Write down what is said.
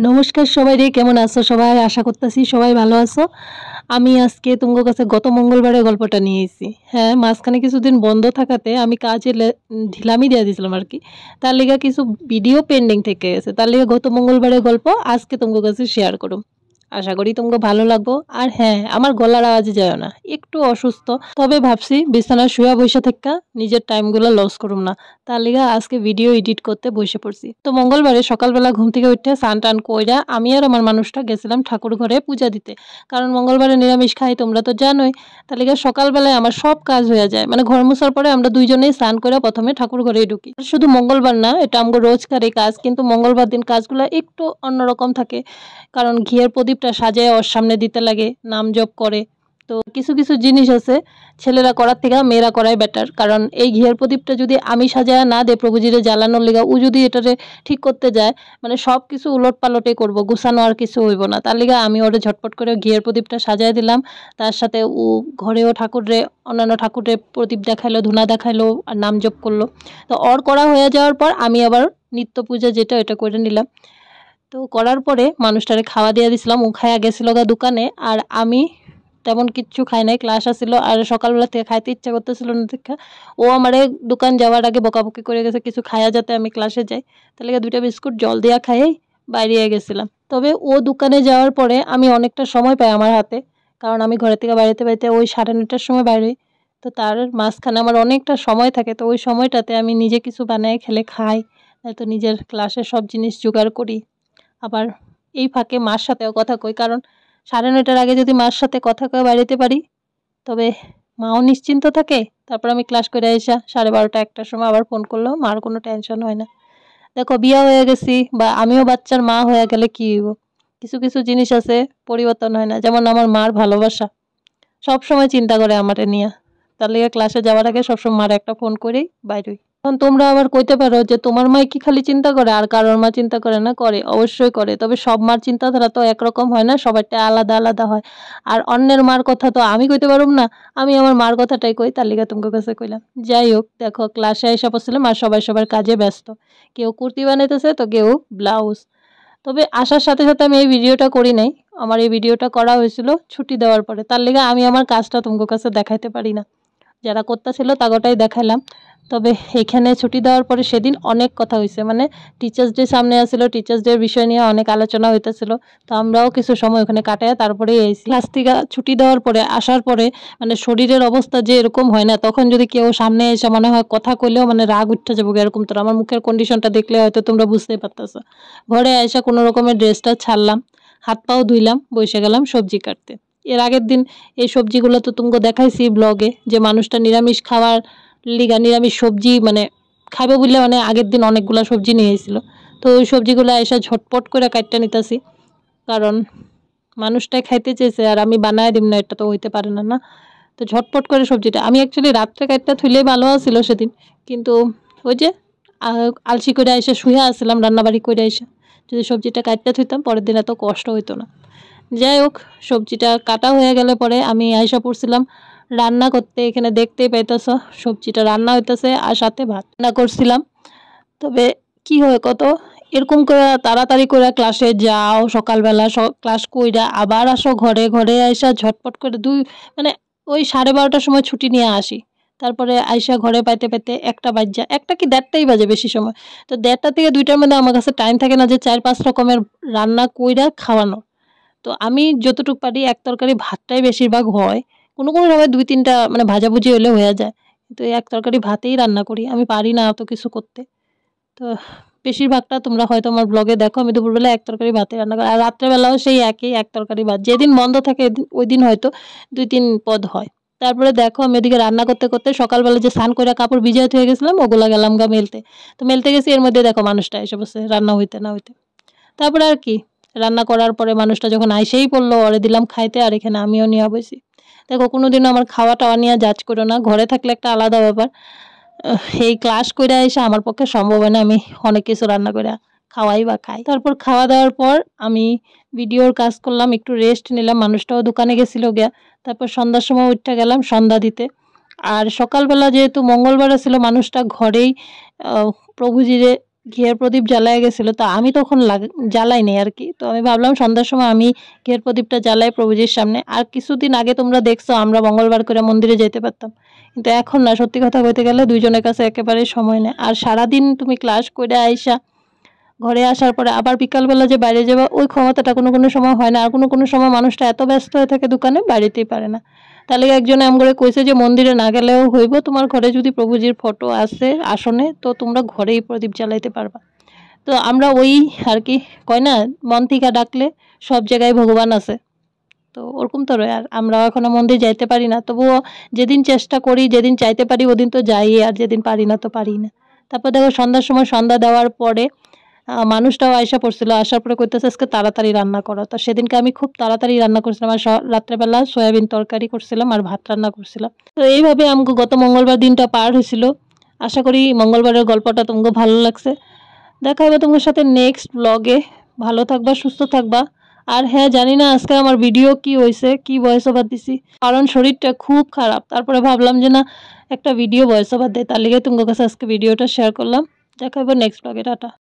নমস্কার সবাই রে, কেমন আছো সবাই? আশা করতেছি সবাই ভালো আছো। আমি আজকে তোমাদের কাছে গত মঙ্গলবারের গল্পটা নিয়ে এসেছি। হ্যাঁ, মাঝখানে কিছুদিন বন্ধ থাকাতে আমি কাজে ঢিলামি দিয়ে দিয়েছিলাম আর কি। তার লেগে কিছু ভিডিও পেন্ডিং থেকে গেছে, তার লেগে গত মঙ্গলবারের গল্প আজকে তোমাদের কাছে শেয়ার করুম। আশা করি তোমাকে ভালো লাগবো। আর হ্যাঁ, আমার গলার আওয়াজে যায় না, একটু অসুস্থ, তবে ভাবছি বিছানায় শুয়ে বসে থেকে নিজের টাইমগুলো লস করুম না। তার লিগা আজকে ভিডিও এডিট করতে বসে পড়ছি। তো মঙ্গলবারে সকালবেলা ঘুম থেকে উঠে স্নান টান কইরা আমি আর আমার মানুষটা গেছিলাম ঠাকুর ঘরে পূজা দিতে, কারণ মঙ্গলবারে নিরামিষ খাই, তোমরা তো জানোই। তার লিগা সকালবেলায় আমার সব কাজ হয়ে যায়, মানে ঘর মোছার পরে আমরা দুইজনেই স্নান করে প্রথমে ঠাকুর ঘরেই ঢুকি। শুধু মঙ্গলবার না, এটা আমার রোজকারই কাজ, কিন্তু মঙ্গলবার দিন কাজগুলো একটু অন্যরকম থাকে, কারণ ঘিয়ের প্রদীপটা সাজায় ওর সামনে দিতে লাগে, নাম জপ করে। তো কিছু কিছু জিনিস আছে ছেলেরা করার থেকে মেয়েরা করাই বেটার, কারণ এই ঘিয়ের প্রদীপটা যদি আমি সাজায় না দে প্রভুজিরে জ্বালানোর লেগা, ও যদি এটারে ঠিক করতে যায়, মানে সব কিছু উলট পালটে করবো, গুছানো আর কিছু হইব না। তার লিগা আমি ওরে ঝটপট করে ঘিয়ের প্রদীপটা সাজায় দিলাম। তার সাথে ও ঘরেও ঠাকুরে, অন্যান্য ঠাকুরে প্রদীপ দেখাইলো, ধুনা দেখাইলো আর নাম জপ করলো। তো ওর করা হয়ে যাওয়ার পর আমি আবার নিত্য পূজা যেটা এটা করে নিলাম। তো করার পরে মানুষটারে খাওয়া দিয়ে দিছিলাম, ও খাইয়া গেছিল গা দোকানে, আর আমি তেমন কিচ্ছু খাই নাই, ক্লাস আসছিল আর সকালবেলা থেকে খাইতে ইচ্ছা করতেছিল না দেখা ও আমারে দোকান যাওয়ার আগে বকাবকি করে গেছে কিছু খাইয়া যাতে আমি ক্লাসে যাই। তাহলে দুইটা বিস্কুট জল দিয়া খাইয়েই বাইরে গেছিলাম। তবে ও দোকানে যাওয়ার পরে আমি অনেকটা সময় পাই আমার হাতে, কারণ আমি ঘরের থেকে বাইরেতে বাইতে ওই 9:30টার সময় বাইরে। তো তার মাঝখানে আমার অনেকটা সময় থাকে, তো ওই সময়টাতে আমি নিজে কিছু বানায় খেলে খাই, তো নিজের ক্লাসের সব জিনিস জোগাড় করি। আবার এই ফাঁকে মার সাথেও কথা কই, কারণ 9:30টার আগে যদি মার সাথে কথা কয়ে বাড়িতে পারি তবে মাও নিশ্চিন্ত থাকে। তারপর আমি ক্লাস করে এসে 12:30-1টার সময় আবার ফোন করলেও মার কোনো টেনশন হয় না। দেখো, বিয়ে হয়ে গেছি বা আমিও বাচ্চার মা হয়ে গেলে কি হইব, কিছু কিছু জিনিস আছে পরিবর্তন হয় না। যেমন আমার মার ভালোবাসা সব সময় চিন্তা করে আমারে নিয়ে, তার লিগে ক্লাসে যাওয়ার আগে সবসময় মার একটা ফোন করেই বাইরে হই। এখন তোমরা আবার কইতে পারো যে তোমার মা কি খালি চিন্তা করে আর কারোর মা চিন্তা করে না? করে, অবশ্যই করে, তবে সব মার চিন্তাধারা তো একরকম হয় না, সবারটা আলাদা আলাদা হয়। আর অন্যের মার কথা তো আমি কইতে পারুম না, আমি আমার মার কথাটাই কই, তার লিগে তোমার কাছে কইলাম। যাই হোক, দেখো ক্লাসে এসে পড়ছিলাম আর সবাই সবার কাজে ব্যস্ত, কেউ কুর্তি বানাইতেছে তো কেউ ব্লাউজ। তবে আসার সাথে সাথে আমি এই ভিডিওটা করি নাই, আমার এই ভিডিওটা করা হয়েছিল ছুটি দেওয়ার পরে, তার লিগে আমি আমার কাজটা তোমার কাছে দেখাইতে পারি না, যারা করতেছিল তাগোটাই দেখাইলাম। তবে এখানে ছুটি দেওয়ার পরে সেদিন অনেক কথা হয়েছে, মানে টিচার্স ডে সামনে আসছিল, টিচার্স ডের বিষয় নিয়ে অনেক আলোচনা হইতেছিল। তো আমরাও কিছু সময় ওখানে কাটাই তারপরে এসেছি। ক্লাস থেকে ছুটি দেওয়ার পরে আসার পরে মানে শরীরের অবস্থা যে এরকম হয় না, তখন যদি কেউ সামনে এসে মনে হয় কথা কইলেও মানে রাগ উঠতে যাবো এরকম। তো আমার মুখের কন্ডিশনটা দেখলে হয়তো তোমরা বুঝতেই পারতেছো। ঘরে এসে কোনো রকমের ড্রেসটা ছাড়লাম, হাত পাও ধুইলাম, বসে গেলাম সবজি কাটতে। এর আগের দিন এই সবজিগুলো তো তোমাকে দেখাইছি ব্লগে, যে মানুষটা নিরামিষ খাওয়ার লিগা নিরামিষ সবজি মানে খাইবে বললে, মানে আগের দিন অনেকগুলো সবজি নিয়ে এসেছিল। তো ওই সবজিগুলো এসে ঝটপট করে কাটতে নিতেছি, কারণ মানুষটাই খাইতে চেয়েছে আর আমি বানায় দিব না, এটা তো হইতে পারে না, না? তো ঝটপট করে সবজিটা আমি অ্যাকচুয়ালি রাত্রে কাটতে থুইলেই ভালো ছিল সেদিন, কিন্তু ওই যে আলসি করে এসে শুয়ে আসছিলাম রান্নাবাড়ি করে এসে, যদি সবজিটা কাটতে থুইতাম পরের দিন এত কষ্ট হইতো না। যাই হোক, সবজিটা কাটা হয়ে গেলে পরে আমি আইসা পড়ছিলাম রান্না করতে। এখানে দেখতেই পাইতেছ সবজিটা রান্না হইতেছে আর সাথে ভাত রান্না করছিলাম। তবে কি হয় কত, এরকম করে তাড়াতাড়ি করে ক্লাসে যাও, সকালবেলা ক্লাস কইরা আবার আসো ঘরে, ঘরে আইসা ঝটপট করে মানে ওই 12:30টার সময় ছুটি নিয়ে আসি। তারপরে আইসা ঘরে পাইতে পাইতে 1টা বাজে, 1টা কি 1:30টাই বাজে বেশি সময়। তো 1:30টা থেকে 2টার মধ্যে আমার কাছে টাইম থাকে না যে 4-5 রকমের রান্না কইরা খাওয়ানো। তো আমি যতটুকু পারি এক তরকারি ভাতটাই বেশিরভাগ হয়, কোনো কোনো সময় 2-3টা মানে ভাজাভুজি হলে হয়ে যায়, কিন্তু এক তরকারি ভাতেই রান্না করি, আমি পারি না অত কিছু করতে। তো বেশিরভাগটা তোমরা হয়তো আমার ব্লগে দেখো আমি দুপুরবেলা এক তরকারি ভাতে রান্না করি, আর রাত্রেবেলাও সেই একই এক তরকারি ভাত, যেদিন বন্ধ থাকে ওই দিন হয়তো 2-3 পদ হয়। তারপরে দেখো আমি ওদিকে রান্না করতে করতে সকালবেলা যে স্নান করে কাপড় ভিজাইতে হয়ে গেছিলাম ওগুলা গেলাম গা মেলতে। তো মেলতে গেছি, এর মধ্যে দেখো মানুষটা এসে বসে রান্না হইতে না হইতে। তারপরে আর কি, রান্না করার পরে মানুষটা যখন আইসেই পড়লো ওরে দিলাম খাইতে, আর এখানে আমিও নিয়ে বসি। দেখো, কোনোদিনও আমার খাওয়া টাওয়া নিয়ে জাজ করো না, ঘরে থাকলে একটা আলাদা ব্যাপার, এই ক্লাস করে এসে আমার পক্ষে সম্ভব হয় না আমি অনেক কিছু রান্না করে খাওয়াই বা খাই। তারপর খাওয়া দাওয়ার পর আমি ভিডিওর কাজ করলাম, একটু রেস্ট নিলাম, মানুষটাও দোকানে গেছিল গিয়া। তারপর সন্ধ্যার সময় উঠতে গেলাম সন্ধ্যা দিতে। আর সকালবেলা যেহেতু মঙ্গলবার ছিল, মানুষটা ঘরেই প্রভুজিরে ঘিয়ের প্রদীপ জ্বালায় গেছিলো, তো আমি তখন জ্বালাই নেই আর কি। তো আমি ভাবলাম সন্ধ্যার সময় আমি ঘিয়ের প্রদীপটা জ্বালাই প্রভুজির সামনে। আর কিছুদিন আগে তোমরা দেখছো আমরা মঙ্গলবার করে মন্দিরে যেতে পারতাম, কিন্তু এখন না, সত্যি কথা কইতে গেলে দুইজনের কাছে একেবারে সময় নেই। আর সারাদিন তুমি ক্লাস করে আইসা ঘরে আসার পরে আবার বিকালবেলা যে বাইরে যাবা, ওই ক্ষমতাটা কোনো কোনো সময় হয় না। আর কোনো কোনো সময় মানুষটা এত ব্যস্ত হয়ে থাকে দোকানে, বাড়িতেই পারে না। তাহলে একজনে এমন করে কইছে যে মন্দিরে না গেলেও হইব, তোমার ঘরে যদি প্রভুজির ফটো আছে আসনে, তো তোমরা ঘরেই প্রদীপ জ্বালাইতে পারবা। তো আমরা ওই আর কি, কয় না মন থেকে ডাকলে সব জায়গায় ভগবান আছে, তো ওরকম তো রয়। আর আমরাও এখনো মন্দির যাইতে পারি না, তবুও যেদিন চেষ্টা করি, যেদিন চাইতে পারি ওদিন তো যাই, আর যেদিন পারি না তো পারি না। তারপর দেখো সন্ধ্যার সময় সন্ধ্যা দেওয়ার পরে মানুষটাও আয়সা পড়ছিল, আসার পরে কইতেছে আজকে তাড়াতাড়ি রান্না করো। তো সেদিনকে আমি খুব তাড়াতাড়ি রান্না করছিলাম, আর রাত্রেবেলা সয়াবিন তরকারি করছিলাম আর ভাত রান্না করছিলাম। তো এইভাবে আমাকে গত মঙ্গলবার দিনটা পার হয়েছিল। আশা করি মঙ্গলবারের গল্পটা তোমাকে ভালো লাগছে। দেখা হবে তোমার সাথে নেক্সট ব্লগে। ভালো থাকবা, সুস্থ থাকবা। আর হ্যাঁ, জানি না আজকে আমার ভিডিও কি হয়েছে, কি ভয়েস ওভার দিছি, কারণ শরীরটা খুব খারাপ। তারপরে ভাবলাম যে না, একটা ভিডিও ভয়েস ওভার দেয়, তার লিগে তোমার কাছে আজকে ভিডিওটা শেয়ার করলাম। দেখা হবে নেক্সট ব্লগে। টাটা।